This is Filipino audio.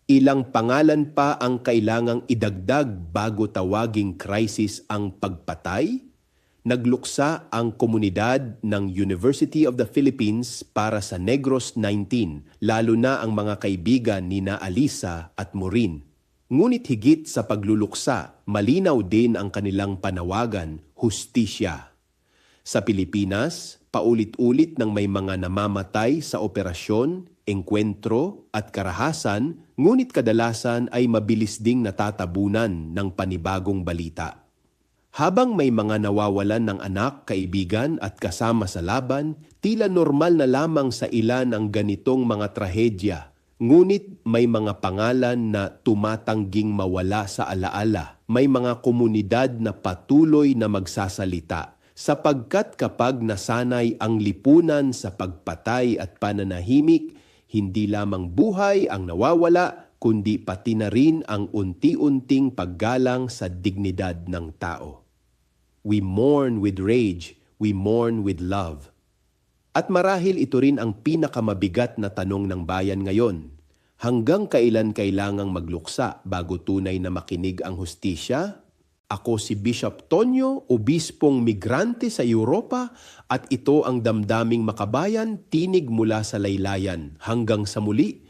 Ilang pangalan pa ang kailangang idagdag bago tawaging krisis ang pagpatay? Nagluksa ang komunidad ng University of the Philippines para sa Negros 19, lalo na ang mga kaibigan ni na Alisa at Maureen. Ngunit higit sa pagluluksa, malinaw din ang kanilang panawagan, hustisya. Sa Pilipinas, paulit-ulit nang may mga namamatay sa operasyon, engkwentro at karahasan, ngunit kadalasan ay mabilis ding natatabunan ng panibagong balita. Habang may mga nawawalan ng anak, kaibigan at kasama sa laban, tila normal na lamang sa ilan ang ganitong mga trahedya. Ngunit may mga pangalan na tumatangging mawala sa alaala. May mga komunidad na patuloy na magsasalita. Sapagkat kapag nasanay ang lipunan sa pagpatay at pananahimik, hindi lamang buhay ang nawawala, kundi pati na rin ang unti-unting paggalang sa dignidad ng tao. We mourn with rage, we mourn with love. At marahil ito rin ang pinakamabigat na tanong ng bayan ngayon. Hanggang kailan kailangang magluksa bago tunay na makinig ang hustisya? Ako si Bishop Tonyo, obispong migrante sa Europa, at ito ang Damdaming Makabayan, tinig mula sa laylayan. Hanggang sa muli,